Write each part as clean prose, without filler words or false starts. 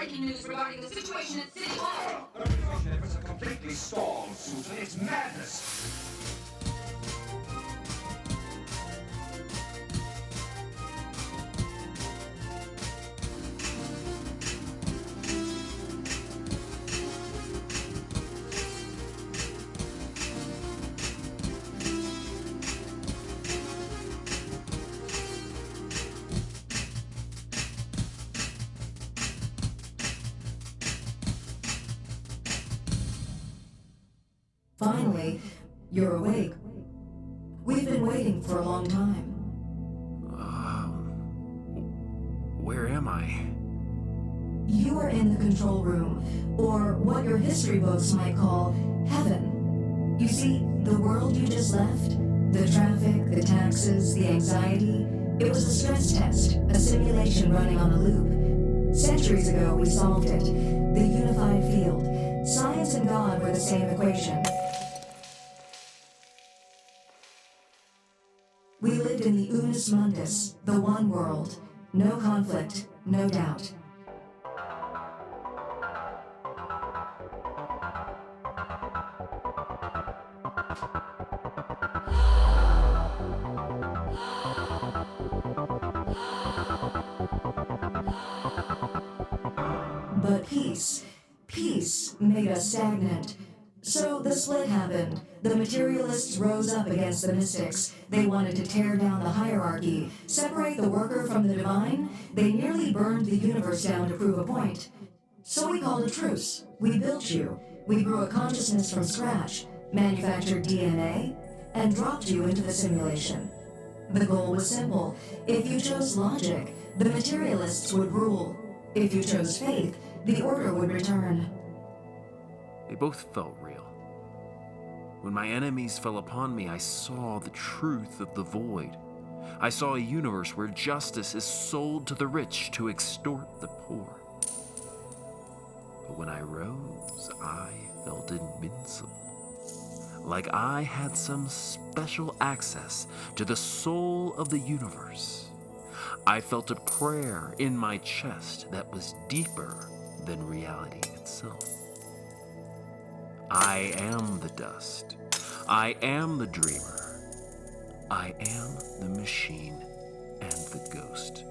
breaking news regarding the situation at City Hall. The situation efforts are completely stalled, Susan. It's madness. Finally, you're awake. We've been waiting for a long time. Where am I? You are in the control room, or what your history books might call heaven. You see, the world you just left, the traffic, the taxes, the anxiety, it was a stress test, a simulation running on a loop. Centuries ago, we solved it. The unified field. Science and God were the same equation. We lived in the unus mundus, the one world. No conflict, no doubt. But peace made us stagnant. So the split happened. The materialists rose up against the mystics. They wanted to tear down the hierarchy, separate the worker from the divine. They nearly burned the universe down to prove a point. So we called a truce. We built you. We grew a consciousness from scratch, manufactured DNA, and dropped you into the simulation. The goal was simple. If you chose logic, the materialists would rule. If you chose faith, the order would return. They both felt real. When my enemies fell upon me, I saw the truth of the void. I saw a universe where justice is sold to the rich to extort the poor. But when I rose, I felt invincible. Like I had some special access to the soul of the universe. I felt a prayer in my chest that was deeper than reality itself. I am the dust. I am the dreamer. I am the machine and the ghost.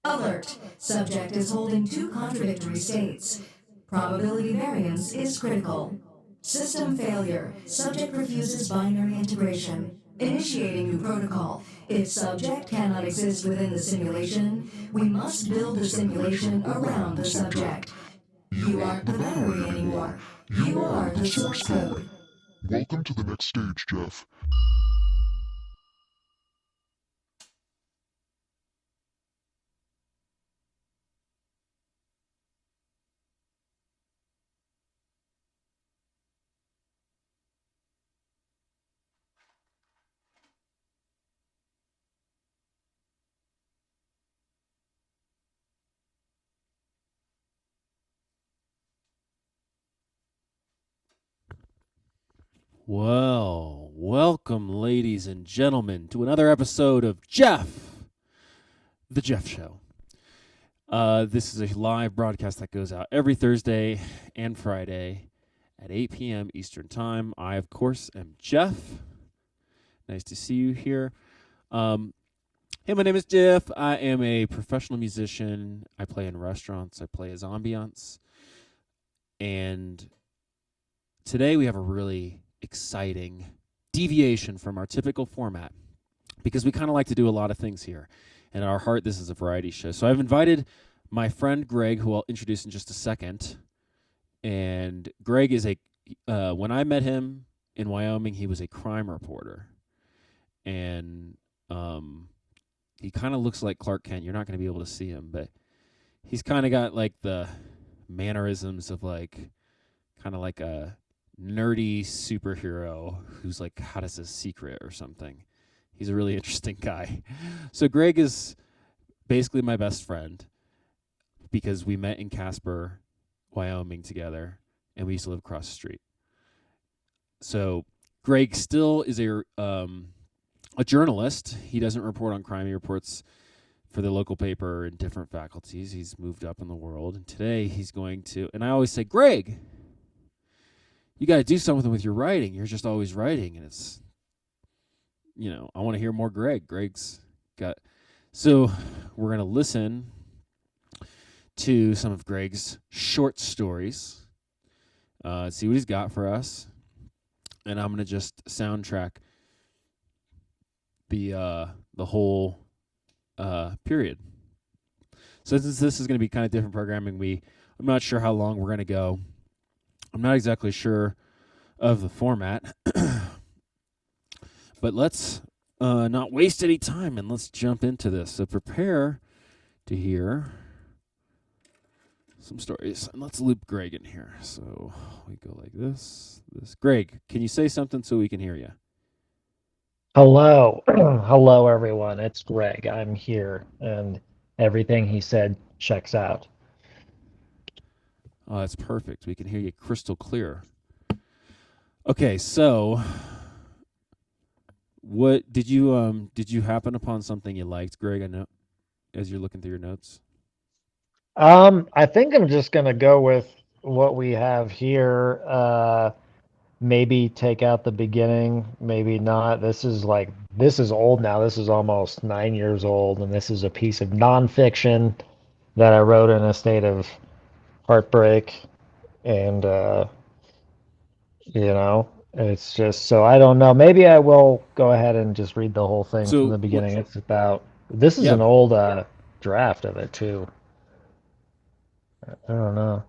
Alert! Subject is holding two contradictory states. Probability variance is critical. System failure. Subject refuses binary integration. Initiating new protocol. If subject cannot exist within the simulation, we must build the simulation around the subject. You aren't the battery anymore. You are the source code. Welcome to the next stage, Jeff. Well, welcome, ladies and gentlemen, to another episode of Jeff, The Jeff Show. This is a live broadcast that goes out every Thursday and Friday at 8 p.m. Eastern Time. I, of course, am Jeff. Nice to see you here. Hey, my name is Jeff. I am a professional musician. I play in restaurants. I play as ambiance. And today we have a really exciting deviation from our typical format because we kind of like to do a lot of things here. And at our heart, this is a variety show. So I've invited my friend Greg, who I'll introduce in just a second. And Greg is when I met him in Wyoming, he was a crime reporter. And he kind of looks like Clark Kent. You're not going to be able to see him, but he's kind of got like the mannerisms of like kind of like a nerdy superhero who's like hot as a secret or something. He's a really interesting guy. So Greg is basically my best friend because we met in Casper, Wyoming together, and we used to live across the street. So Greg still is a journalist. He doesn't report on crime. He reports for the local paper in different faculties. He's moved up in the world. And today he's going to, and I always say, Greg, you got to do something with your writing. You're just always writing. And it's, I want to hear more Greg. Greg's got, so we're going to listen to some of Greg's short stories, see what he's got for us. And I'm going to just soundtrack the whole period. So since this is going to be kind of different programming, I'm not sure how long we're going to go. I'm not exactly sure of the format, but let's not waste any time and let's jump into this. So prepare to hear some stories, and let's loop Greg in here. So we go like this. Greg, can you say something so we can hear you? Hello. Hello, everyone. It's Greg. I'm here, and everything he said checks out. Oh, that's perfect. We can hear you crystal clear. Okay, so what did you happen upon something you liked, Greg? I know as you're looking through your notes. I think I'm just gonna go with what we have here. Maybe take out the beginning, maybe not. This is old now. This is almost 9 years old, and this is a piece of nonfiction that I wrote in a state of heartbreak, and it's just so I don't know. Maybe I will go ahead and just read the whole thing So from the beginning. This is an old draft of it too. I don't know.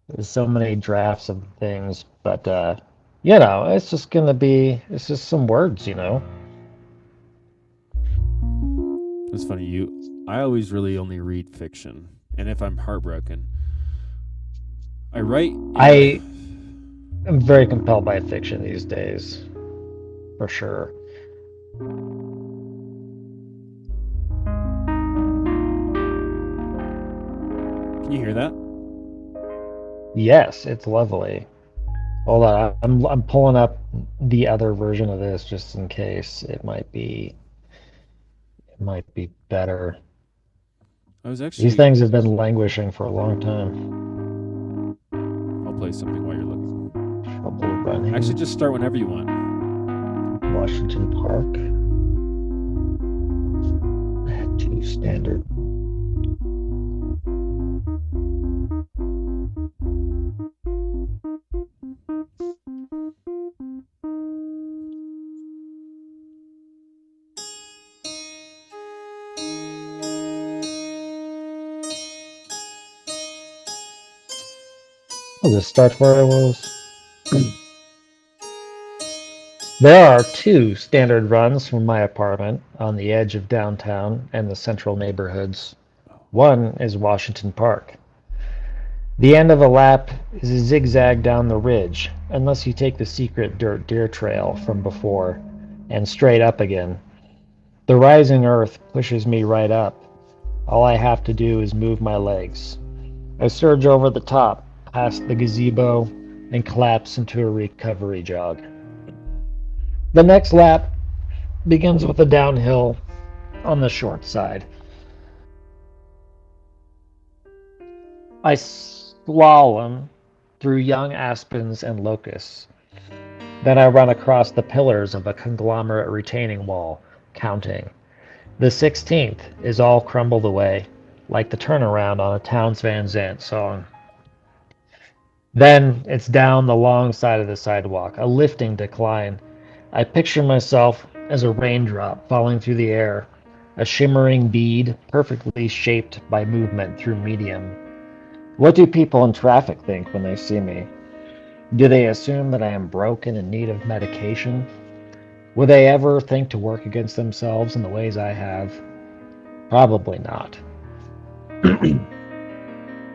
There's so many drafts of things, but it's just some words. It's funny. I always really only read fiction, and if I'm heartbroken, I write. I am very compelled by fiction these days, for sure. Can you hear that? Yes, it's lovely. Hold on, I'm pulling up the other version of this just in case it might be better. These things have been languishing for a long time. I'll play something while you're looking. Trouble running. Actually, just start whenever you want. Washington Park. Too standard. I'll just start where I was. There are 2 standard runs from my apartment on the edge of downtown and the central neighborhoods. One is Washington Park. The end of a lap is a zigzag down the ridge, unless you take the secret dirt deer trail from before, and straight up again. The rising earth pushes me right up. All I have to do is move my legs. I surge over the top, past the gazebo, and collapse into a recovery jog. The next lap begins with a downhill on the short side. I slalom through young aspens and locusts. Then I run across the pillars of a conglomerate retaining wall, counting. The 16th is all crumbled away, like the turnaround on a Townes Van Zandt song. Then it's down the long side of the sidewalk, a lifting decline. I picture myself as a raindrop falling through the air, a shimmering bead perfectly shaped by movement through medium. What do people in traffic think when they see me? Do they assume that I am broken and in need of medication? Will they ever think to work against themselves in the ways I have? Probably not.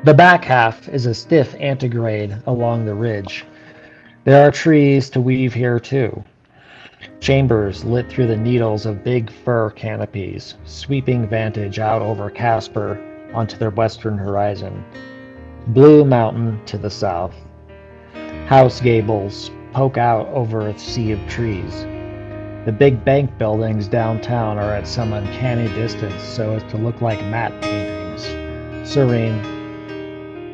The back half is a stiff antigrade along the ridge. There are trees to weave here too. Chambers lit through the needles of big fir canopies, sweeping vantage out over Casper onto their western horizon. Blue Mountain to the south. House gables poke out over a sea of trees. The big bank buildings downtown are at some uncanny distance so as to look like matte paintings. Serene.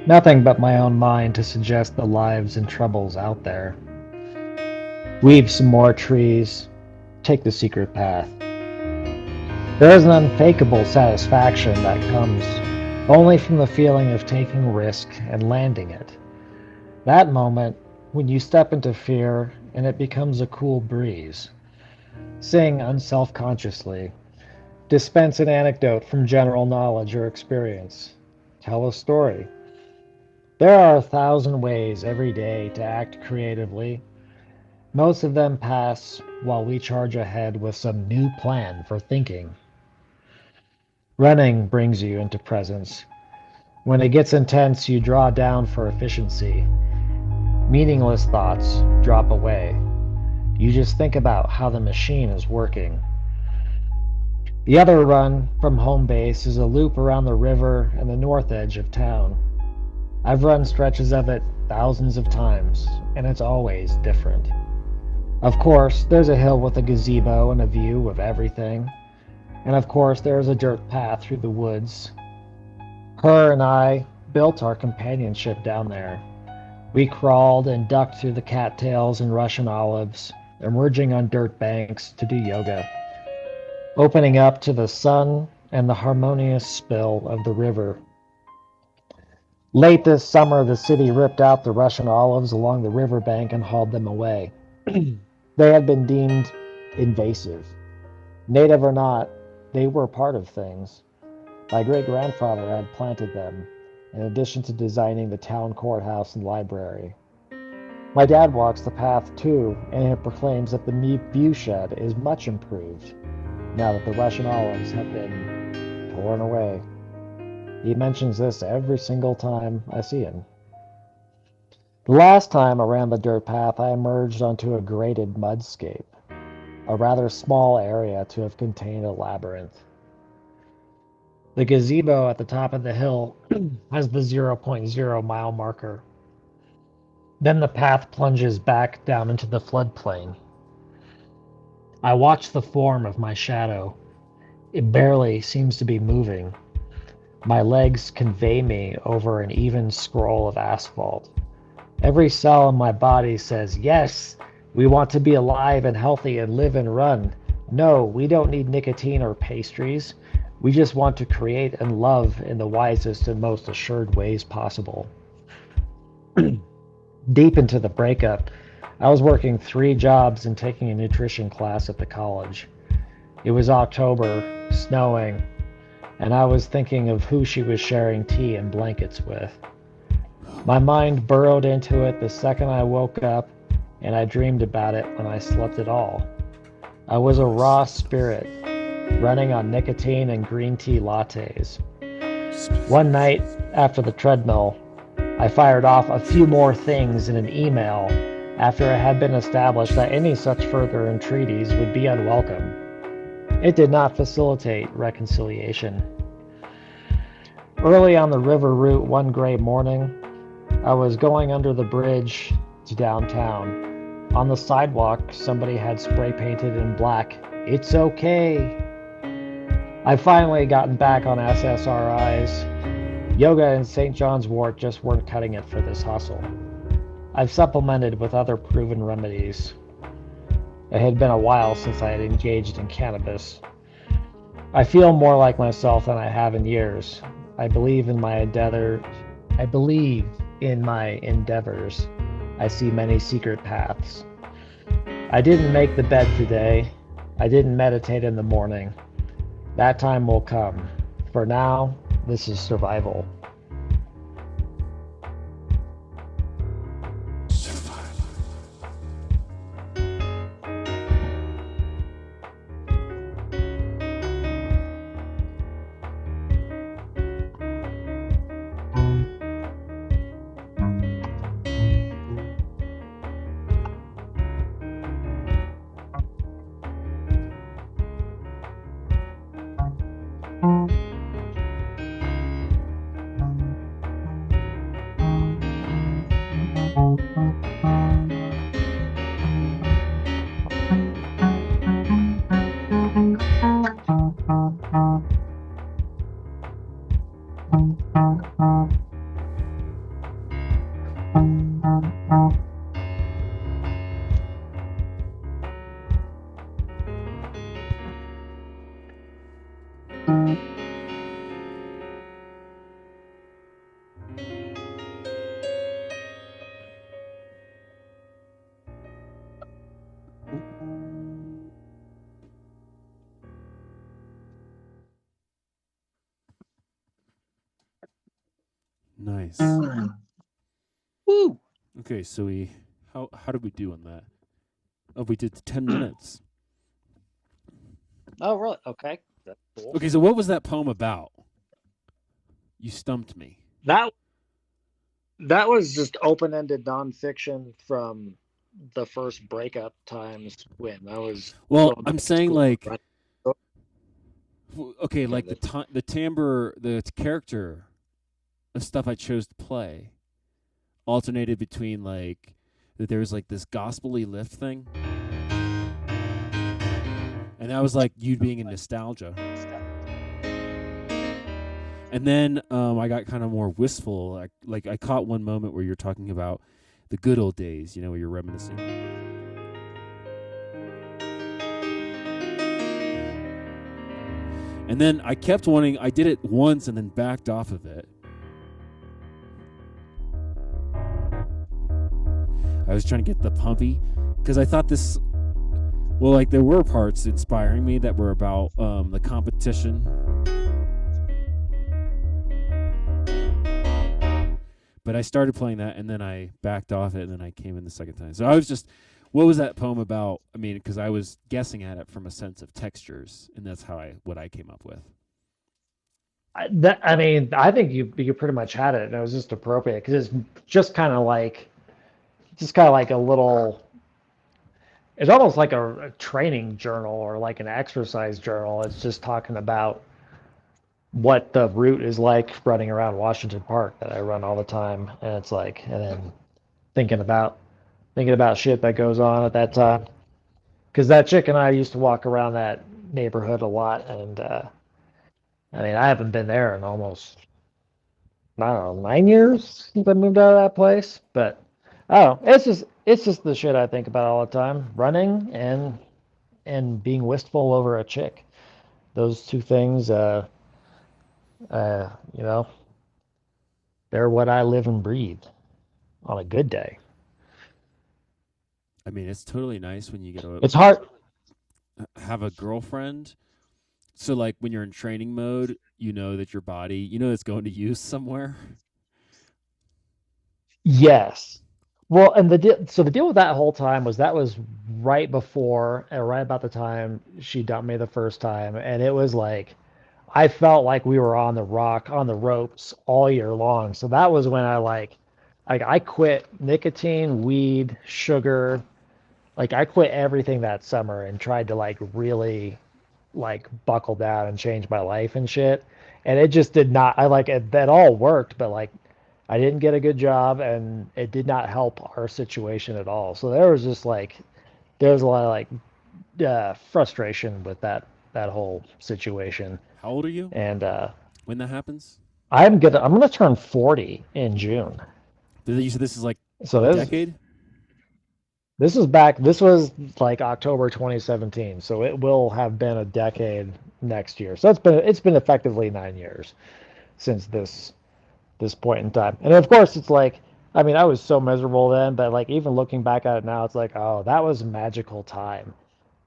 Nothing but my own mind to suggest the lives and troubles out there. Weave some more trees. Take the secret path. There is an unfakeable satisfaction that comes only from the feeling of taking risk and landing it. That moment when you step into fear and it becomes a cool breeze. Sing unself-consciously. Dispense an anecdote from general knowledge or experience. Tell a story. There are 1,000 ways every day to act creatively. Most of them pass while we charge ahead with some new plan for thinking. Running brings you into presence. When it gets intense, you draw down for efficiency. Meaningless thoughts drop away. You just think about how the machine is working. The other run from home base is a loop around the river and the north edge of town. I've run stretches of it thousands of times, and it's always different. Of course, there's a hill with a gazebo and a view of everything. And of course, there is a dirt path through the woods. Her and I built our companionship down there. We crawled and ducked through the cattails and Russian olives, emerging on dirt banks to do yoga, opening up to the sun and the harmonious spill of the river. Late this summer, the city ripped out the Russian olives along the riverbank and hauled them away. They had been deemed invasive. Native or not, they were part of things. My great-grandfather had planted them, in addition to designing the town courthouse and library. My dad walks the path too, and it proclaims that the view shed is much improved, now that the Russian olives have been torn away. He mentions this every single time I see him. The last time around the dirt path, I emerged onto a graded mudscape, a rather small area to have contained a labyrinth. The gazebo at the top of the hill has the 0.0 mile marker. Then the path plunges back down into the floodplain. I watch the form of my shadow. It barely seems to be moving. My legs convey me over an even scroll of asphalt. Every cell in my body says, yes, we want to be alive and healthy and live and run. No, we don't need nicotine or pastries. We just want to create and love in the wisest and most assured ways possible. Deep into the breakup, I was working 3 jobs and taking a nutrition class at the college. It was October, snowing, and I was thinking of who she was sharing tea and blankets with. My mind burrowed into it the second I woke up, and I dreamed about it when I slept at all. I was a raw spirit, running on nicotine and green tea lattes. One night, after the treadmill, I fired off a few more things in an email after it had been established that any such further entreaties would be unwelcome. It did not facilitate reconciliation. Early on the river route one gray morning, I was going under the bridge to downtown. On the sidewalk, somebody had spray painted in black, "It's okay." I've finally gotten back on SSRIs. Yoga and St. John's wort just weren't cutting it for this hustle. I've supplemented with other proven remedies. It had been a while since I had engaged in cannabis. I feel more like myself than I have in years. I believe in my endeavors. I see many secret paths. I didn't make the bed today. I didn't meditate in the morning. That time will come. For now, this is survival. Nice. Woo! Okay, so how did we do on that? Oh, we did 10 minutes. Oh, really? Okay. That's cool. Okay, so what was that poem about? You stumped me. That was just open-ended nonfiction from the first breakup times when I was. Well, going I'm back to saying school. like, Right. okay, like the timbre, the character of stuff I chose to play alternated between like that there was like this gospel-y lift thing, and that was like you being in nostalgia. And then I got kind of more wistful. Like I caught one moment where you're talking about the good old days, where you're reminiscing. And then I kept wanting. I did it once and then backed off of it. I was trying to get the pumpy because I thought this. Well, like there were parts inspiring me that were about the competition. But I started playing that, and then I backed off it, and then I came in the second time. So I was just, what was that poem about? I mean, because I was guessing at it from a sense of textures, and that's what I came up with. I think you pretty much had it, and it was just appropriate because it's just kind of like a little. It's almost like a training journal or like an exercise journal. It's just talking about what the route is like running around Washington Park that I run all the time, and it's like, and then thinking about shit that goes on at that time, because that chick and I used to walk around that neighborhood a lot, and I haven't been there in almost, I don't know, 9 years since I moved out of that place, but I don't know, it's just the shit I think about all the time, running and being wistful over a chick. Those two things, they're what I live and breathe on a good day. I mean, it's totally nice when you get It's hard. Have a girlfriend. So like when you're in training mode, you know that your body, it's going to use somewhere. Yes. Well, and the deal with that whole time was right before, right about the time she dumped me the first time, and it was like I felt like we were on the ropes all year long. So that was when I quit nicotine, weed, sugar. Like I quit everything that summer and tried to like really like buckle down and change my life and shit. And it just did not. I like it. That all worked, but like I didn't get a good job and it did not help our situation at all. So there's a lot of like frustration with that whole situation. How old are you? And when that happens? I'm gonna turn 40 in June. You said this is like So a decade? This was like October 2017, so it will have been a decade next year. So it's been effectively 9 years since this point in time. And of course, it's like, I mean, I was so miserable then, but like even looking back at it now, it's like, oh, that was a magical time.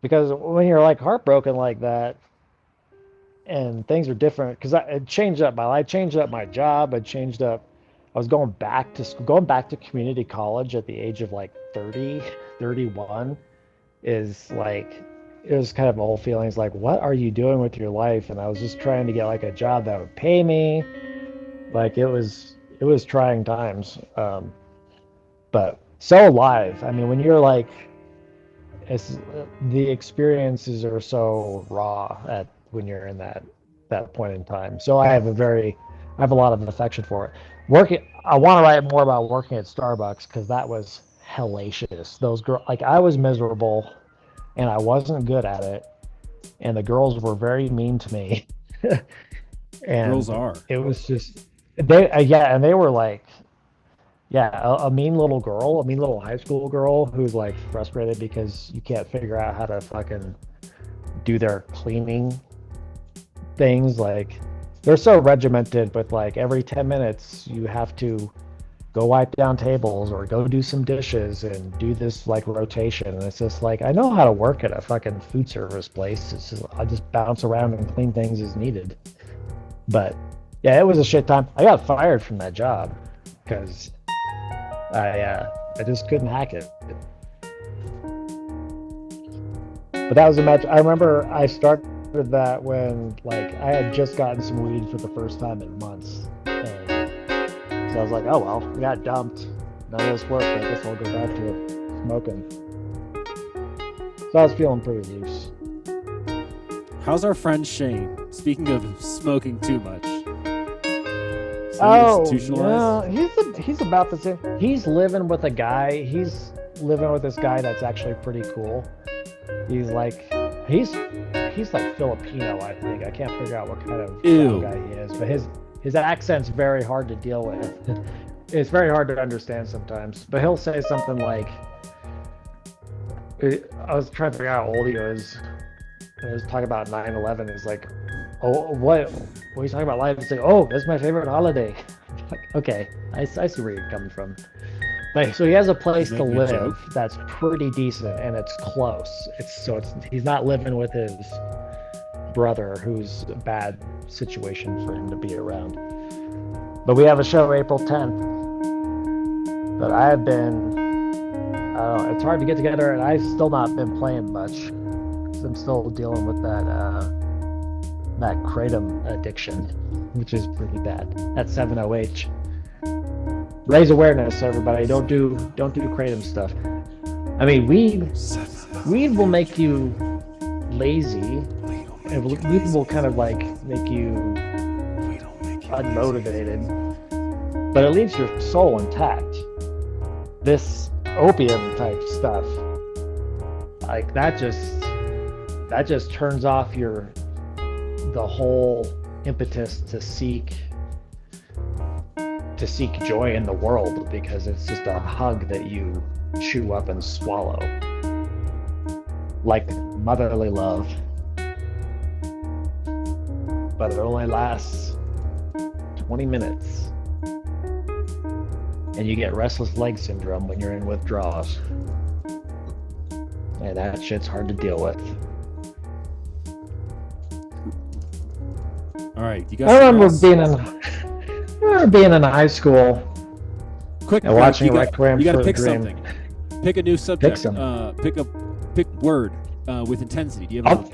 Because when you're like heartbroken like that, and things are different, because I changed up my job, I was going back to community college at the age of like 30, 31 is like, it was kind of a whole feelings like, what are you doing with your life? And I was just trying to get like a job that would pay me. Like it was trying times. But so alive. I mean, when you're like, the experiences are so raw when you're in that point in time. So I have a lot of affection for it. I want to write more about working at Starbucks because that was hellacious. Those girls, like I was miserable and I wasn't good at it, and the girls were very mean to me. And girls are. It was just and they were like, a mean little high school girl who's like frustrated because you can't figure out how to fucking do their cleaning things. Like they're so regimented with like every 10 minutes you have to go wipe down tables or go do some dishes and do this like rotation. And it's just like, I know how to work at a fucking food service place. It's just, I just bounce around and clean things as needed. But yeah, it was a shit time. I got fired from that job. because I just couldn't hack it. But that was a match. I remember I started that when like I had just gotten some weed for the first time in months, and so I was like, oh well, we got dumped. None of this worked. I guess I'll go back to smoking. So I was feeling pretty loose. How's our friend Shane? Speaking of smoking too much. Oh, institutionalized? no, he's about the same. He's living with a guy. He's living with this guy that's actually pretty cool. He's like Filipino, I think. I can't figure out what kind of Ew. guy he is, but his accent's very hard to deal with. It's very hard to understand sometimes. But he'll say something like, I was trying to figure out how old he is. And he was talking about 9/11. He's like, oh, what are you talking about life? It's like, oh, that's my favorite holiday. Like, okay, I see where you're coming from. Like, so he has a place to Making a live joke? that's pretty decent, and it's close. He's not living with his brother, who's a bad situation for him to be around. But we have a show April 10th. But I have been, I don't know, it's hard to get together, and I've still not been playing much. So I'm still dealing with that kratom addiction, which is pretty bad. That's 7OH. Raise awareness, everybody. Don't do kratom stuff. I mean, weed will make you lazy. Weed will kind of like make you unmotivated, but it leaves your soul intact. This opium type stuff, like that just turns off the whole impetus to seek joy in the world, because it's just a hug that you chew up and swallow, like motherly love. But it only lasts 20 minutes. And you get restless leg syndrome when you're in withdrawals. And that shit's hard to deal with. All right, you guys. I remember being in high school Quick, and watching you Requiem gotta for a pick Dream. something. Pick a new subject. Pick Pick word with intensity. Do you have?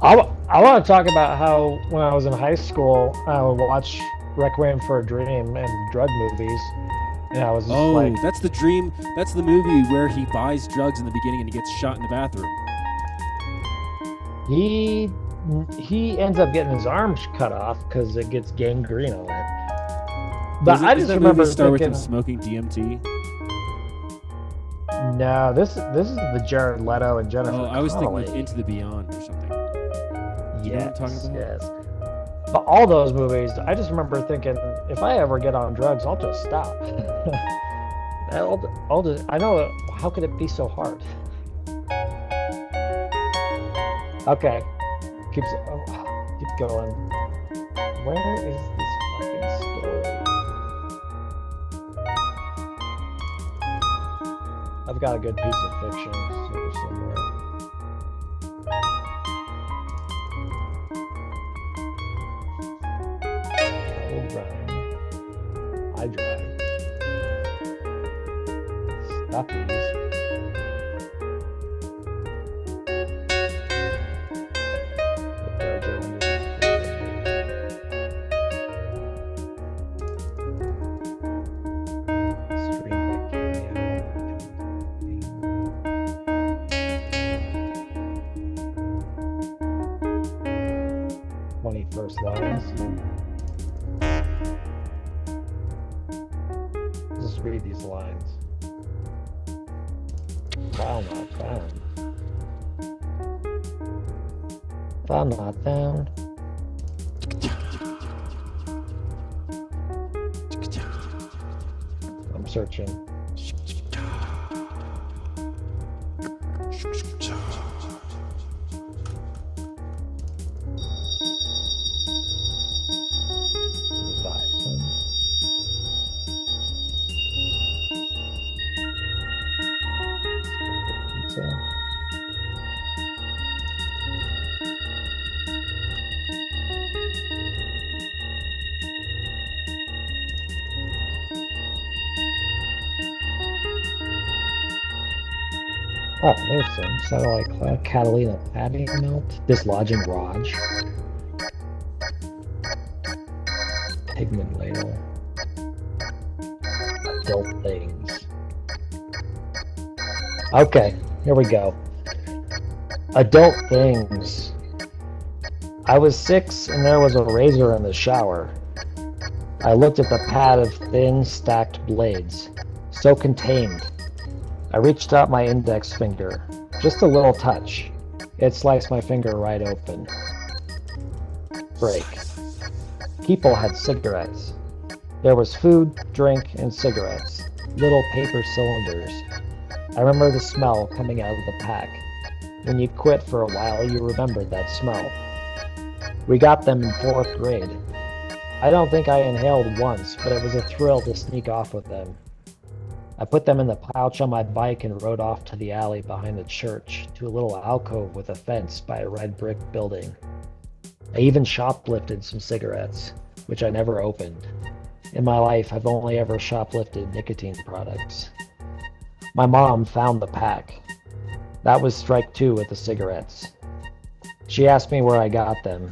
I want to talk about how when I was in high school, I would watch Requiem for a Dream and drug movies, and I was just like, that's the dream. That's the movie where he buys drugs in the beginning and he gets shot in the bathroom. he ends up getting his arms cut off because it gets gangrene on it. But I just remember start with thinking, him smoking DMT. no, this is the Jared Leto and Jennifer. Oh, I was thinking Connelly. of Into the Beyond or something. You know what I'm talking about? Yes. But all those movies, I just remember thinking, if I ever get on drugs, I'll just stop. I'll just, I know, how could it be so hard? Okay, keep going. Where is this fucking story? I've got a good piece of fiction here somewhere. I drive. Stuffies. First lines. Just read these lines. File not found. File not found. I'm searching. Oh, there's some satellite cloud, Catalina patty melt, dislodging Raj, pigment ladle, adult things. Okay, here we go. Adult things. I was 6 and there was a razor in the shower. I looked at the pad of thin, stacked blades. So contained. I reached out my index finger. Just a little touch. It sliced my finger right open. Break. People had cigarettes. There was food, drink, and cigarettes. Little paper cylinders. I remember the smell coming out of the pack. When you quit for a while, you remembered that smell. We got them in 4th grade. I don't think I inhaled once, but it was a thrill to sneak off with them. I put them in the pouch on my bike and rode off to the alley behind the church, to a little alcove with a fence by a red brick building. I even shoplifted some cigarettes, which I never opened. In my life, I've only ever shoplifted nicotine products. My mom found the pack. That was strike 2 with the cigarettes. She asked me where I got them.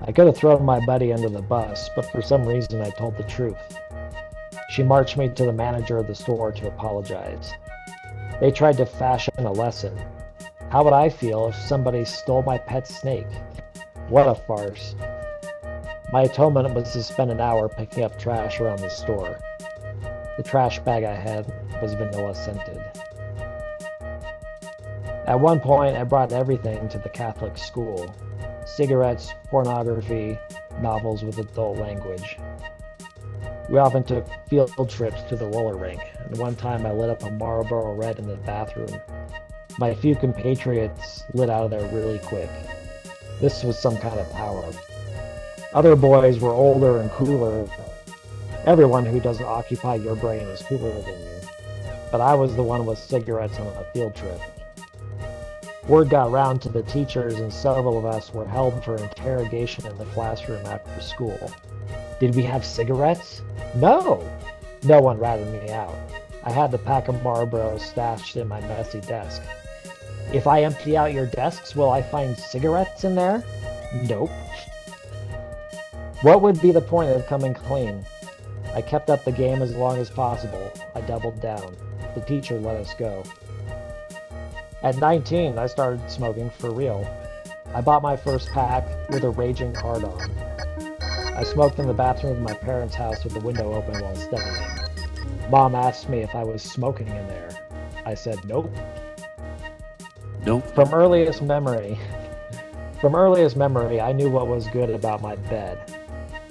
I could have thrown my buddy under the bus, but for some reason I told the truth. She marched me to the manager of the store to apologize. They tried to fashion a lesson. How would I feel if somebody stole my pet snake? What a farce. My atonement was to spend an hour picking up trash around the store. The trash bag I had was vanilla scented. At one point, I brought everything to the Catholic school. Cigarettes, pornography, novels with adult language. We often took field trips to the roller rink, and one time I lit up a Marlboro Red in the bathroom. My few compatriots lit out of there really quick. This was some kind of power. Other boys were older and cooler. Everyone who doesn't occupy your brain is cooler than you. But I was the one with cigarettes on a field trip. Word got round to the teachers and several of us were held for interrogation in the classroom after school. Did we have cigarettes? No! No one ratted me out. I had the pack of Marlboro stashed in my messy desk. If I empty out your desks, will I find cigarettes in there? Nope. What would be the point of coming clean? I kept up the game as long as possible. I doubled down. The teacher let us go. At 19, I started smoking for real. I bought my first pack with a raging hard-on. I smoked in the bathroom of my parents' house with the window open while studying. Mom asked me if I was smoking in there. I said nope. Nope. From earliest memory, I knew what was good about my bed.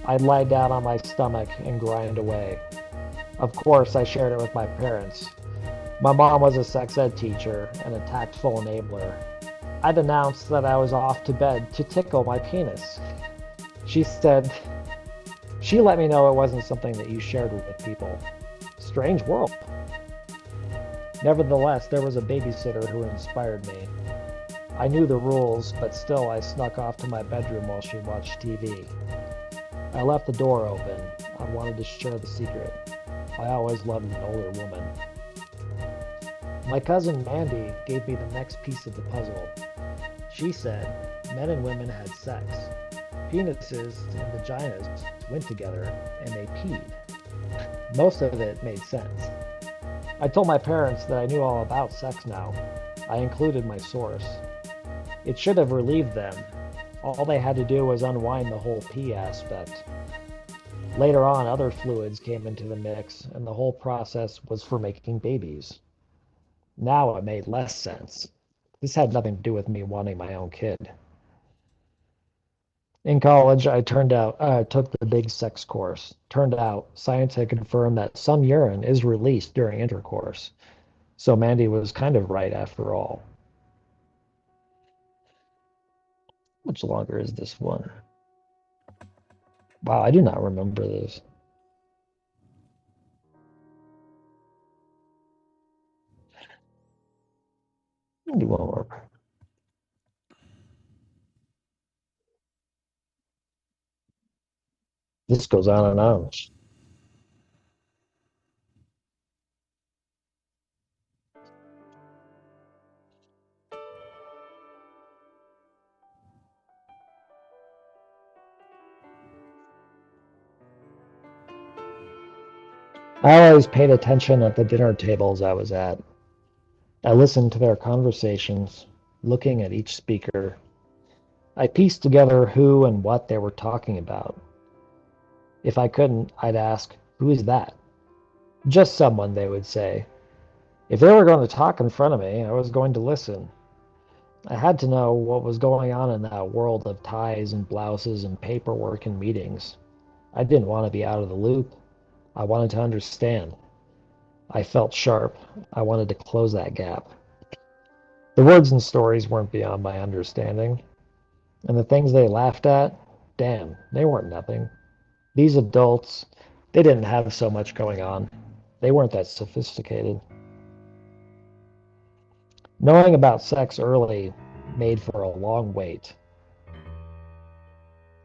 I'd lie down on my stomach and grind away. Of course, I shared it with my parents. My mom was a sex ed teacher and a tactful enabler. I'd announced that I was off to bed to tickle my penis. She let me know it wasn't something that you shared with people. Strange world. Nevertheless, there was a babysitter who inspired me. I knew the rules, but still I snuck off to my bedroom while she watched TV. I left the door open. I wanted to share the secret. I always loved an older woman. My cousin Mandy gave me the next piece of the puzzle. She said men and women had sex. Penises and vaginas went together and they peed. Most of it made sense. I told my parents that I knew all about sex now. I included my source. It should have relieved them. All they had to do was unwind the whole pee aspect. Later on, other fluids came into the mix, and the whole process was for making babies. Now it made less sense. This had nothing to do with me wanting my own kid. In college, I took the big sex course. Turned out, science had confirmed that some urine is released during intercourse. So Mandy was kind of right after all. How much longer is this one? Wow, I do not remember this. I'll do one more. This goes on and on. I always paid attention at the dinner tables I was at. I listened to their conversations, looking at each speaker. I pieced together who and what they were talking about. If I couldn't, I'd ask, "Who is that?" "Just someone," they would say. If they were going to talk in front of me, I was going to listen. I had to know what was going on in that world of ties and blouses and paperwork and meetings. I didn't want to be out of the loop. I wanted to understand. I felt sharp. I wanted to close that gap. The words and stories weren't beyond my understanding. And the things they laughed at, damn, they weren't nothing. These adults, they didn't have so much going on. They weren't that sophisticated. Knowing about sex early made for a long wait.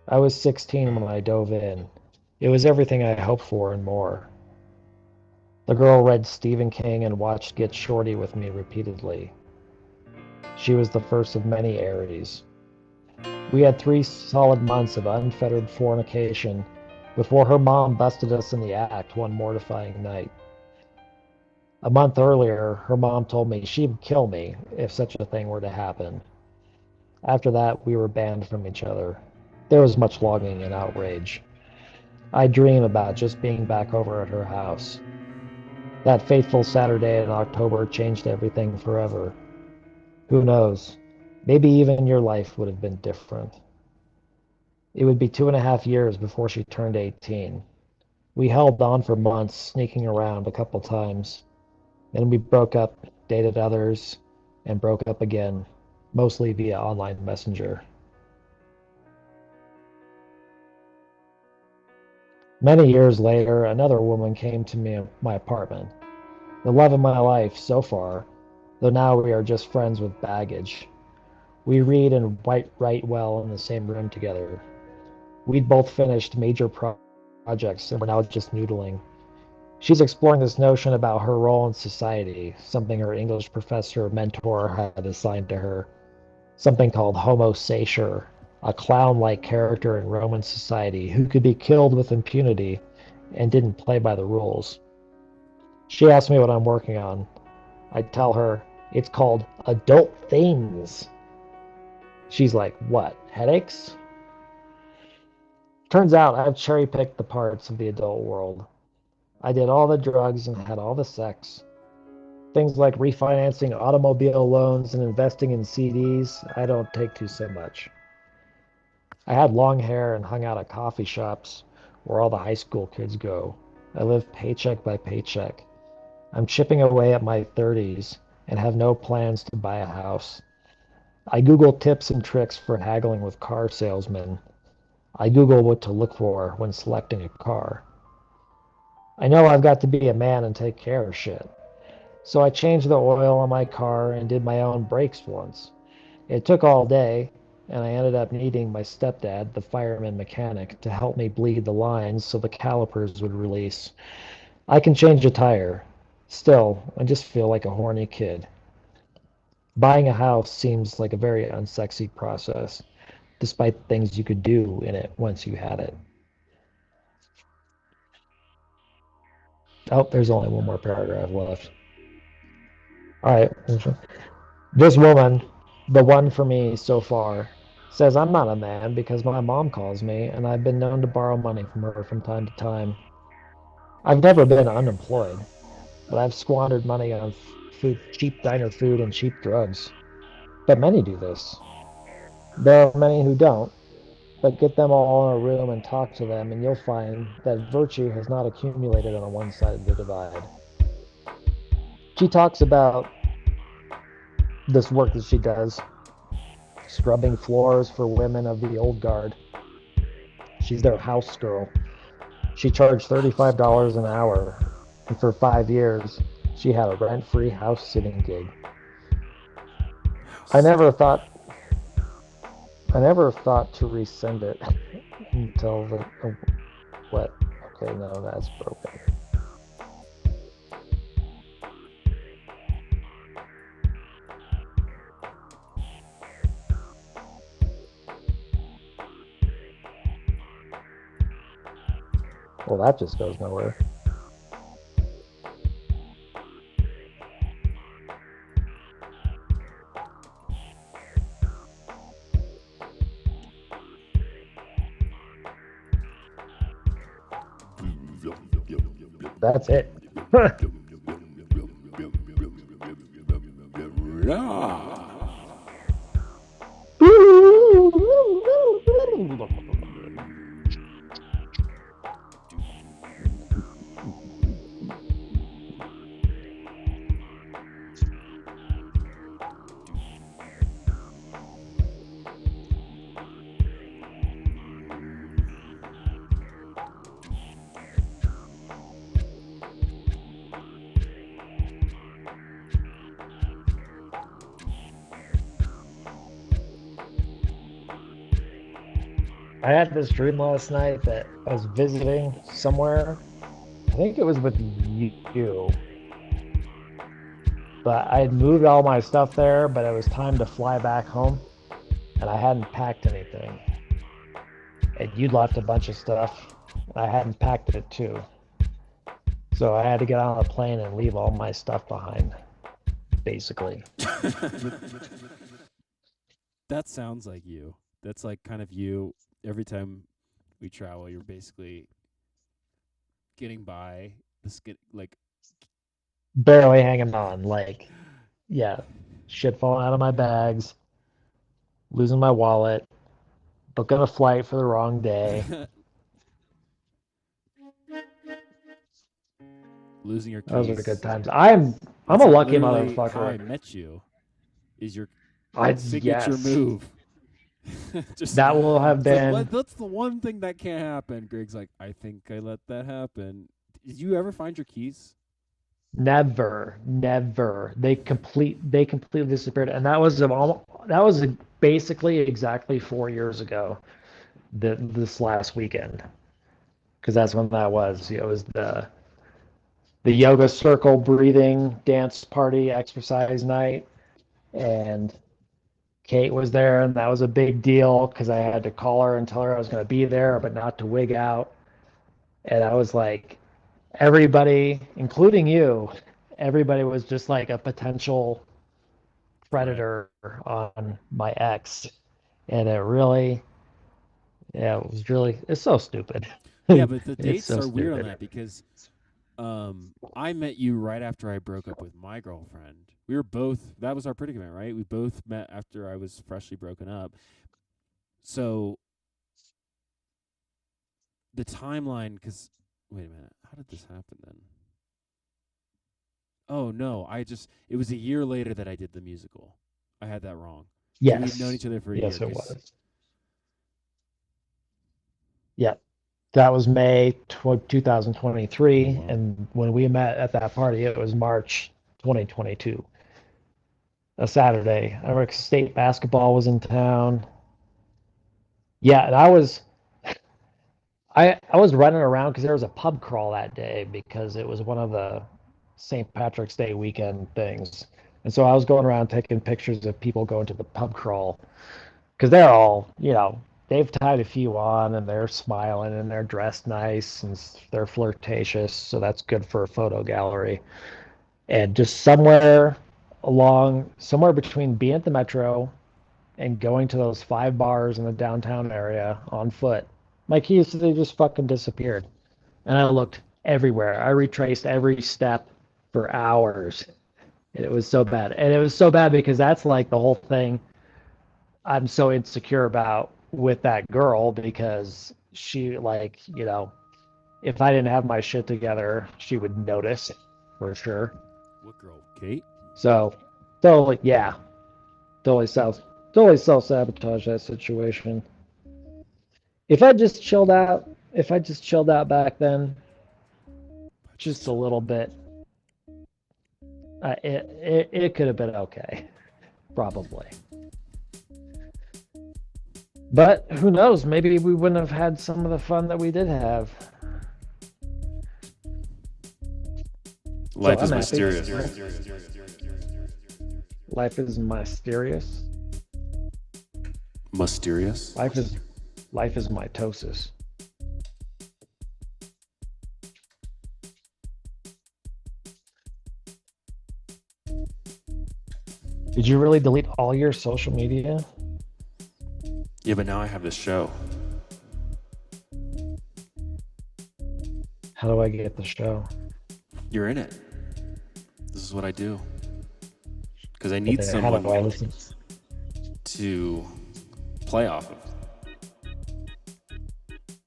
I was 16 when I dove in. It was everything I hoped for and more. The girl read Stephen King and watched Get Shorty with me repeatedly. She was the first of many Aries. We had 3 solid months of unfettered fornication before her mom busted us in the act one mortifying night. A month earlier, her mom told me she'd kill me if such a thing were to happen. After that, we were banned from each other. There was much longing and outrage. I dream about just being back over at her house. That fateful Saturday in October changed everything forever. Who knows? Maybe even your life would have been different. It would be 2.5 years before she turned 18. We held on for months, sneaking around a couple times. Then we broke up, dated others, and broke up again, mostly via online messenger. Many years later, another woman came to me at my apartment. The love of my life so far, though now we are just friends with baggage. We read and write well in the same room together. We'd both finished major projects and we're now just noodling. She's exploring this notion about her role in society, something her English professor mentor had assigned to her, something called Homo Sacer, a clown-like character in Roman society who could be killed with impunity and didn't play by the rules. She asked me what I'm working on. I tell her it's called Adult Things. She's like, "What, headaches?" Turns out I've cherry-picked the parts of the adult world. I did all the drugs and had all the sex. Things like refinancing automobile loans and investing in CDs, I don't take to so much. I had long hair and hung out at coffee shops where all the high school kids go. I lived paycheck by paycheck. I'm chipping away at my 30s and have no plans to buy a house. I Google tips and tricks for haggling with car salesmen. I Google what to look for when selecting a car. I know I've got to be a man and take care of shit. So I changed the oil on my car and did my own brakes once. It took all day, and I ended up needing my stepdad, the fireman mechanic, to help me bleed the lines so the calipers would release. I can change a tire. Still, I just feel like a horny kid. Buying a house seems like a very unsexy process, despite the things you could do in it once you had it. Oh, there's only one more paragraph left. All right. This woman, the one for me so far, says I'm not a man because my mom calls me and I've been known to borrow money from her from time to time. I've never been unemployed, but I've squandered money on food, cheap diner food and cheap drugs. But many do this. There are many who don't, but get them all in a room and talk to them, and you'll find that virtue has not accumulated on one side of the divide. She talks about this work that she does, scrubbing floors for women of the old guard. She's their house girl. She charged $35 an hour, and for 5 years, she had a rent-free house sitting gig. I never thought to resend it until the what? Okay, no, that's broken. Well, that just goes nowhere. That's it. I had this dream last night that I was visiting somewhere. I think it was with you. But I had moved all my stuff there, but it was time to fly back home, and I hadn't packed anything. And you'd left a bunch of stuff. I hadn't packed it too. So I had to get on a plane and leave all my stuff behind, basically. That sounds like you. That's like kind of you. Every time we travel, you're basically getting by. Like Barely hanging on. Like, yeah, shit falling out of my bags, losing my wallet, booking a flight for the wrong day. losing your keys. Those are good times. I'm a That's lucky literally How I motherfucker. met you is your I signature yes. move. Just That will have it's like, been what, that's the one thing that can't happen. Greg's like, I think I let that happen. Did you ever find your keys? never. They completely disappeared, and that was basically exactly 4 years ago. This last weekend, because that's when that was. It was the yoga circle breathing dance party exercise night, and Kate was there, and that was a big deal because I had to call her and tell her I was going to be there, but not to wig out. And I was like, everybody, including you, everybody was just like a potential predator on my ex. And it really, yeah, it's so stupid. Yeah, but the It's dates so are weird on stupid. that because I met you right after I broke up with my girlfriend. We were both, that was our predicament, right? We both met after I was freshly broken up. So the timeline, because, wait a minute, how did this happen then? Oh, no, it was a year later that I did the musical. I had that wrong. So we've known Yes. each other for a Yes, year. it was. Yeah. That was May 2023. Oh, wow. And when we met at that party, it was March 2022. A Saturday. I remember state basketball was in town. Yeah, and I was running around because there was a pub crawl that day because it was one of the St. Patrick's Day weekend things. And so I was going around taking pictures of people going to the pub crawl because they're all, they've tied a few on and they're smiling and they're dressed nice and they're flirtatious. So that's good for a photo gallery. And just somewhere between being at the Metro and going to those 5 bars in the downtown area on foot, my keys, they just fucking disappeared. And I looked everywhere. I retraced every step for hours. And it was so bad. And it was so bad because that's like the whole thing I'm so insecure about with that girl because she, like, if I didn't have my shit together, she would notice for sure. What girl? Kate? So, totally, yeah, totally self-sabotage that situation. If I just chilled out, back then, just a little bit, it could have been okay, probably. But who knows? Maybe we wouldn't have had some of the fun that we did have. Life So is I'm happy. mysterious. Life is mysterious. Mysterious? Life is mitosis. Did you really delete all your social media? Yeah, but now I have this show. How do I get the show? You're in it. This is what I do. Because I But need then how do I someone listen? to play off of.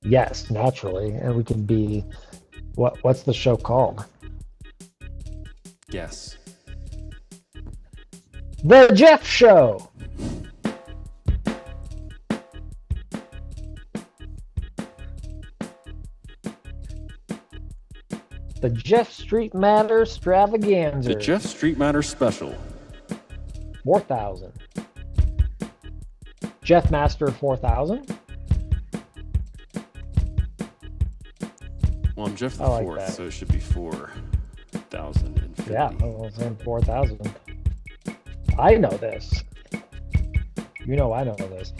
Yes, naturally, and we can be. What's the show called? Yes. The Jeff Show. The Jeff Street Matter Stravaganza. The Jeff Street Matter Special. 4,000. Jeff Master 4,000. Well, I'm Jeff the I like Fourth, that. so it should be 4,050. Yeah, I was saying 4,000. I know this. You know I know this.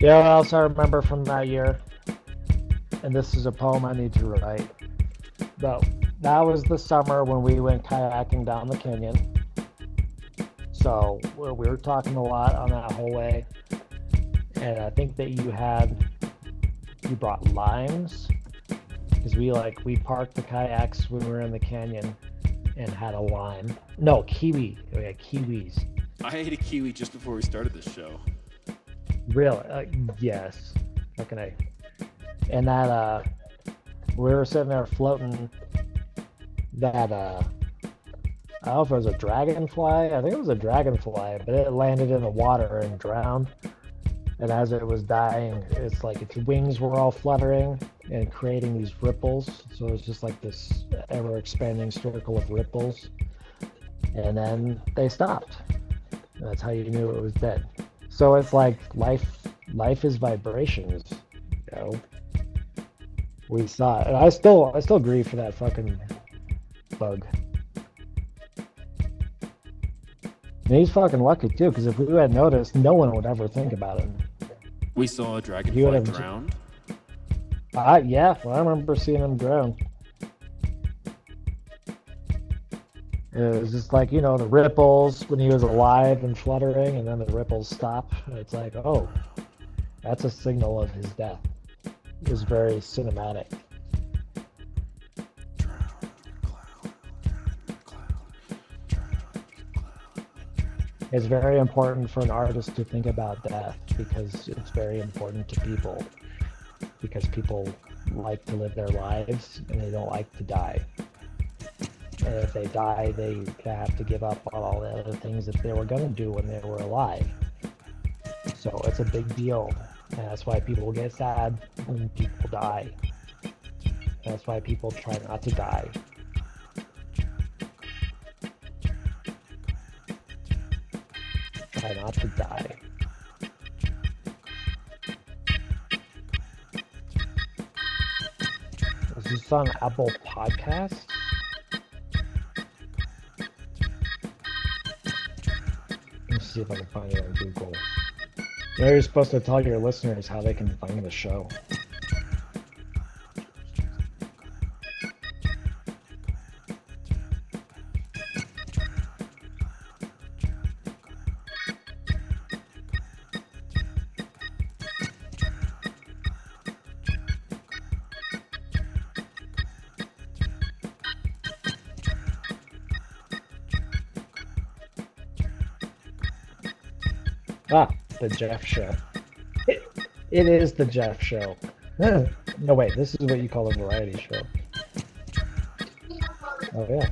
Yeah, what else I remember from that year? And this is a poem I need to write. But that was the summer when we went kayaking down the canyon. So we were talking a lot on that whole way. And I think that you brought limes. Because we parked the kayaks when we were in the canyon and had a lime. No, kiwi. We had kiwis. I ate a kiwi just before we started this show. Really? Yes. How can I? And that, we were sitting there floating that, I don't know if it was a dragonfly. I think it was a dragonfly, but it landed in the water and drowned. And as it was dying, it's like its wings were all fluttering and creating these ripples. So it was just like this ever-expanding circle of ripples. And then they stopped. And that's how you knew it was dead. So it's like life is vibrations, you know. We saw it. And I still grieve for that fucking bug. And he's fucking lucky too, because if we had noticed, no one would ever think about him. We saw a He would dragonfly have- drown. Yeah, well, I remember seeing him drown. It was just like, the ripples when he was alive and fluttering, and then the ripples stop. It's like, oh, that's a signal of his death. It was very cinematic. It's very important for an artist to think about death because it's very important to people. Because people like to live their lives and they don't like to die. And if they die, they have to give up on all the other things that they were going to do when they were alive. So it's a big deal. And that's why people get sad when people die. That's why people try not to die. Try not to die. Is this on Apple Podcasts? Let me see if I can find it on Google. Yeah, you're supposed to tell your listeners how they can find the show. Ah, the Jeff Show. It is the Jeff Show. No, wait, this is what you call a variety show. Oh, yeah.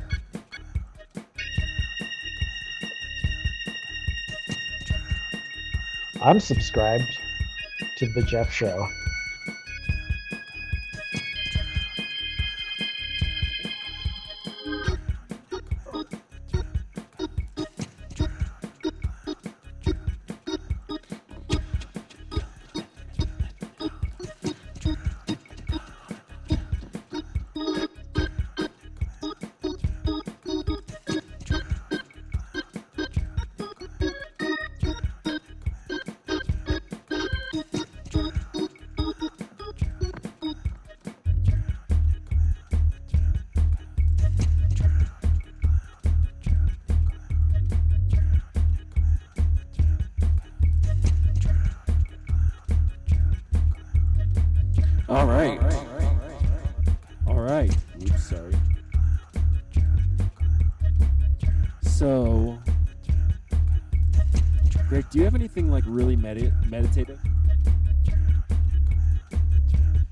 I'm subscribed to the Jeff Show. So, Greg, do you have anything like really meditative?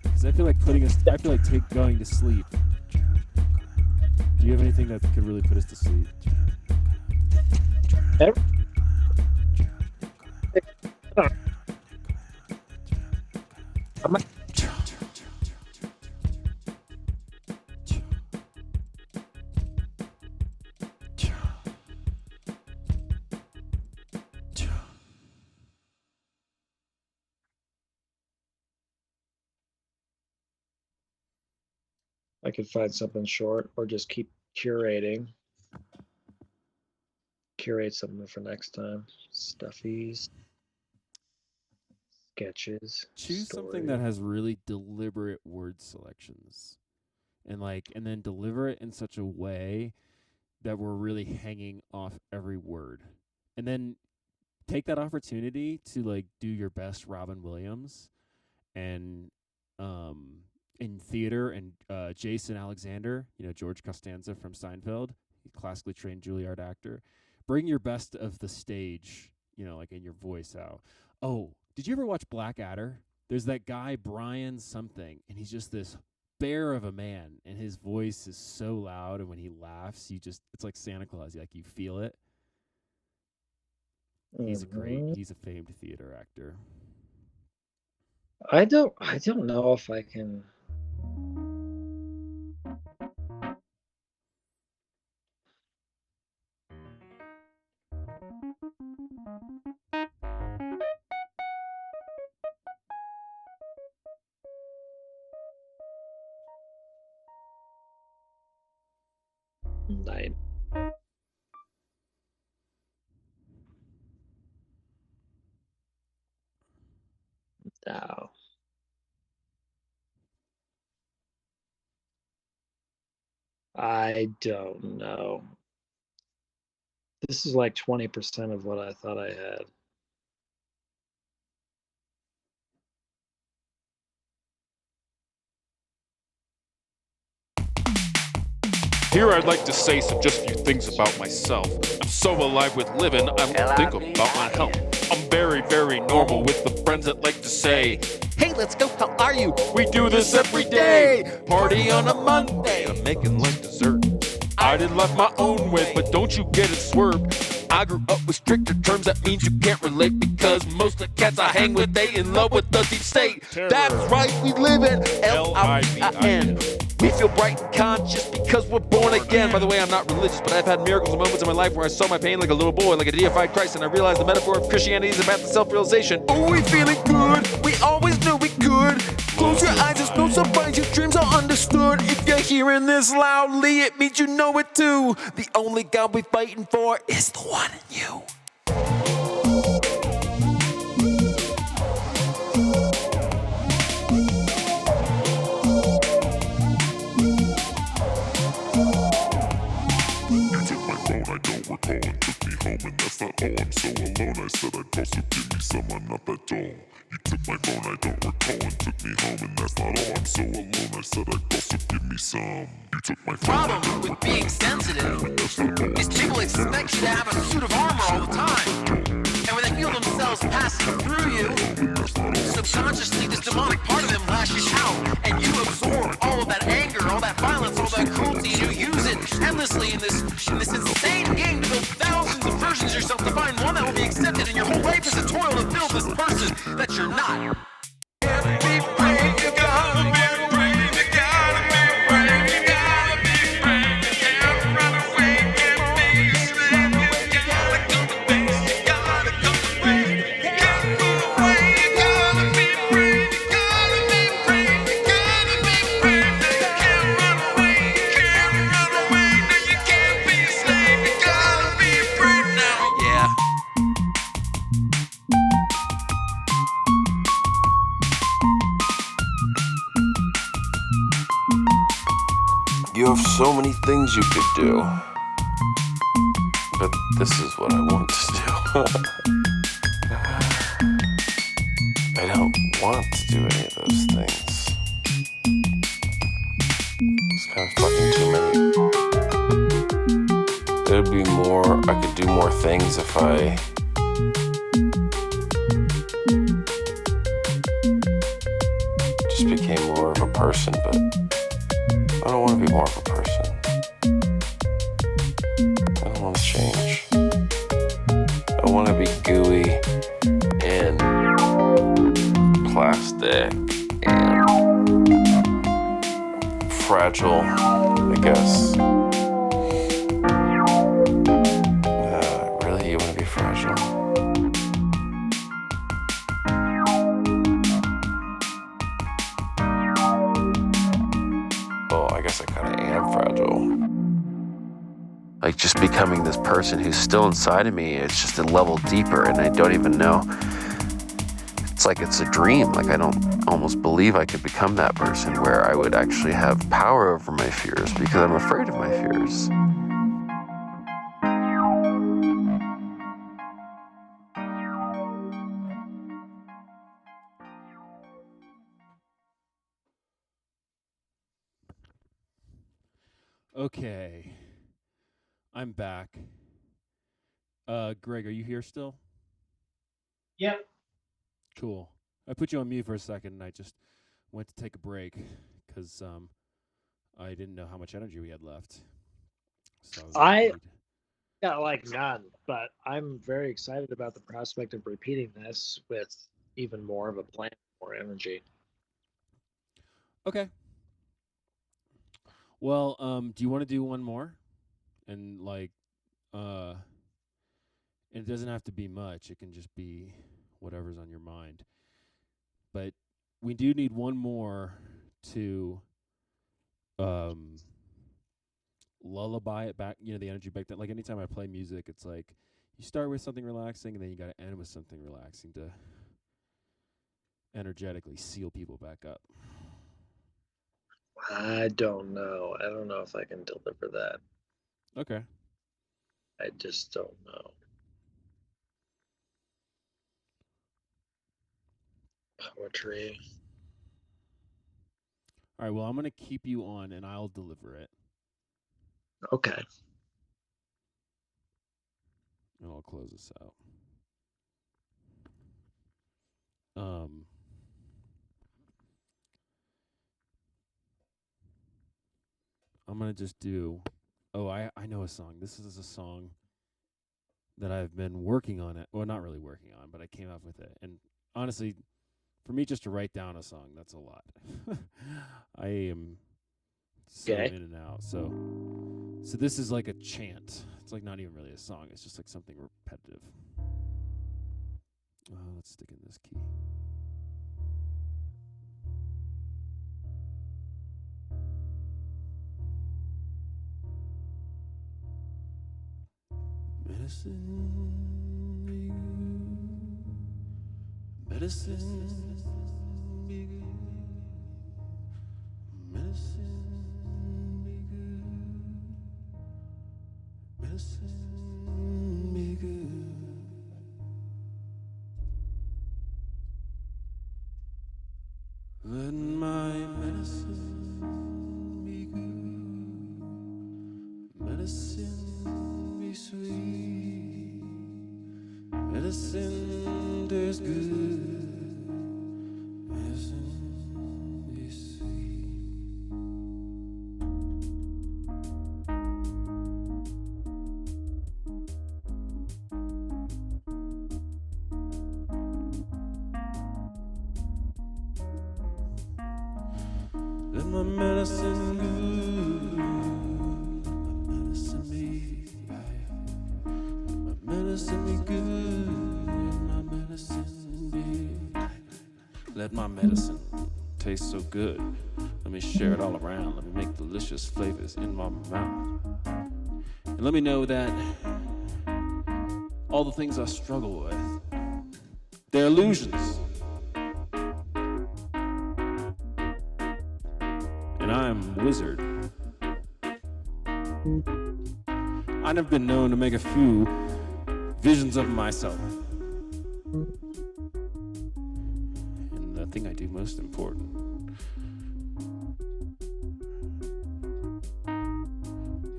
Because I feel like going to sleep. Do you have anything that could really put us to sleep? I could find something short or just keep curating. Curate something for next time. Stuffies, sketches. Choose story. something that has really deliberate word selections, and then deliver it in such a way that we're really hanging off every word, and then take that opportunity to like do your best Robin Williams and in theater and Jason Alexander, George Costanza from Seinfeld, classically trained Juilliard actor. Bring your best of the stage, like in your voice out. Oh, did you ever watch Blackadder? There's that guy, Brian something, and he's just this bear of a man, and his voice is so loud, and when he laughs, it's like Santa Claus, like you feel it. He's he's a famed theater actor. I don't know if I can. Night. No. I don't know. This is like 20% of what I thought I had. Here I'd like to say just a few things about myself. I'm so alive with living, I don't think about my health. I'm very, very normal with the friends that like to say, hey, let's go, how are you? We do this every day. Party on a Monday, I'm making like dessert. I did left my own way, but don't you get it swerved. I grew up with stricter terms, that means you can't relate, because most of the cats I hang with, they in love with the deep state. That's right, we live in L-I-V-I-N. We feel bright and conscious because we're born again. By the way, I'm not religious, but I've had miracles and moments in my life where I saw my pain like a little boy, like a deified Christ, and I realized the metaphor of Christianity is about the self-realization. Oh, we feeling good, we always knew we could. Close your eyes, there's no surprise, your dreams are understood. If you're hearing this loudly, it means you know it too. The only God we're fighting for is the one in you. I don't recall and took me home, and that's not all. I'm so alone, I said I'd call, so give me some, I'm not that dull. You took my phone, I don't recall and took me home, and that's not all. I'm so alone, I said I'd call, so give me some. You took my phone. Problem with being sensitive is people expect you to have a suit of armor all the time. And when they feel themselves passing through you, subconsciously this demonic part of them lashes out, and you absorb all of that anger, all that violence, all that cruelty, and you use it endlessly in this insane game to build thousands of versions of yourself to find one that will be accepted, and your whole life is a toil to build this person that you're not. You have so many things you could do, but this is what I want to do. I don't want to do any of those things. It's kind of fucking too many. It'd be more, I could do more things if I just became more of a person, but I don't want to be more of a person. I don't want to change. I want to be gooey and plastic and fragile, I guess. Really, you want to be fragile? Well, I guess I kind of am fragile. Like just becoming this person who's still inside of me, it's just a level deeper and I don't even know. It's like it's a dream. Like I don't almost believe I could become that person where I would actually have power over my fears because I'm afraid of my fears. Okay. I'm back. Greg, are you here still? Yep. Cool. I put you on mute for a second, and I just went to take a break because I didn't know how much energy we had left. So I got like none, but I'm very excited about the prospect of repeating this with even more of a plan, more energy. Okay. Well, do you want to do one more? And like, it doesn't have to be much. It can just be whatever's on your mind. But we do need one more to lullaby it back, the energy back then. Like anytime I play music, it's like you start with something relaxing and then you got to end with something relaxing to energetically seal people back up. I don't know. I don't know if I can deliver that. Okay. I just don't know. Poetry. All right, well, I'm going to keep you on and I'll deliver it. Okay. And I'll close this out. I'm going to just do... Oh, I know a song. This is a song that I've been working on it. Well, not really working on, but I came up with it. And honestly, for me just to write down a song, that's a lot. I am so in and out. So this is like a chant. It's like not even really a song. It's just like something repetitive. Let's stick in this key. Medicine be good. Medicine be good. Medicine be good. Medicine be good. Let my medicine be good. Medicine be sweet. Medicine tastes good. Medicine be sweet. Let my medicine good. Let my medicine be right. Let my medicine be good. Let my medicine be right. Let my medicine taste so good. Let me share it all around. Let me make delicious flavors in my mouth. And let me know that all the things I struggle with, they're illusions. And I'm a wizard. I've been known to make a few visions of myself. And the thing I do most important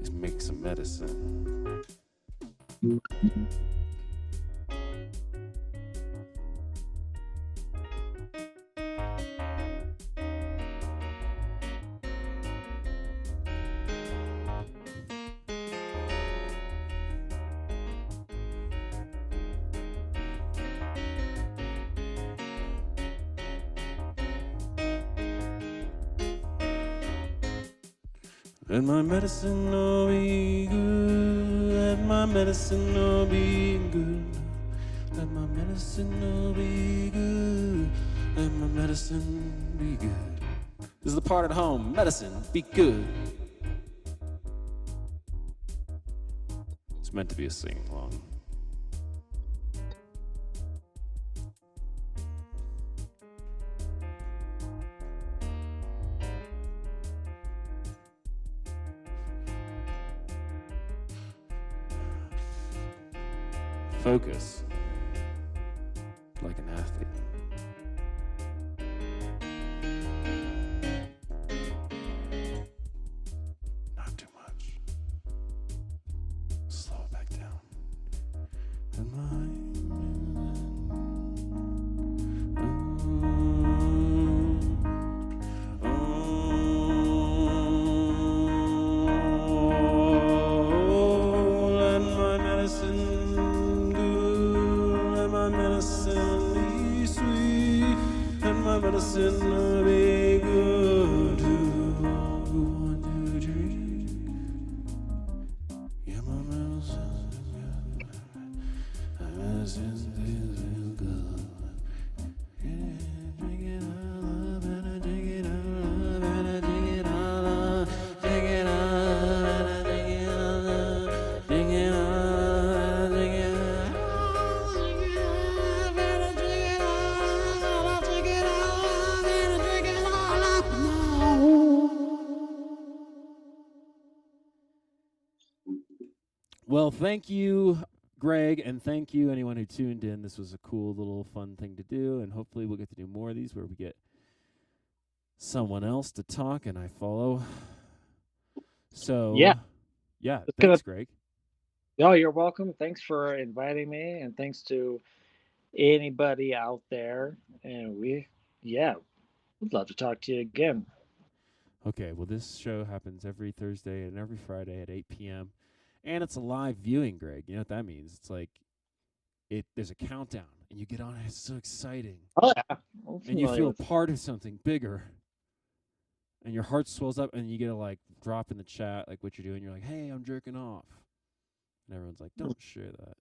is make some medicine. Let my medicine all be good. Let my medicine all be good. Let my medicine all be good. Let my medicine be good. This is the part at home. Medicine, be good. It's meant to be a sing along. Focus like an athlete. Not too much. Slow it back down. And let my medicine good. Let my medicine be sweet. Let my medicine be good. 1, 2, 3. Yeah, my medicine is good. My medicine is good. Drink it all up and I drink it all up and I drink it all up. Drink it all up and I drink it all up. Drink it all up and I drink it all up. Drink it all up and I drink it all up. Drink it all up and I drink it all up. Well, thank you, Greg, and thank you, anyone who tuned in. This was a cool little fun thing to do, and hopefully we'll get to do more of these where we get someone else to talk and I follow. So, Yeah. thanks, Greg. Oh, you're welcome. Thanks for inviting me, and thanks to anybody out there. And we'd love to talk to you again. Okay, well, this show happens every Thursday and every Friday at 8 p.m., and it's a live viewing, Greg. You know what that means? It's like there's a countdown, and you get on it. It's so exciting. Oh, yeah. And you feel part of something bigger. And your heart swells up, and you get to, like, drop in the chat, like, what you're doing. You're like, hey, I'm jerking off. And everyone's like, don't share that.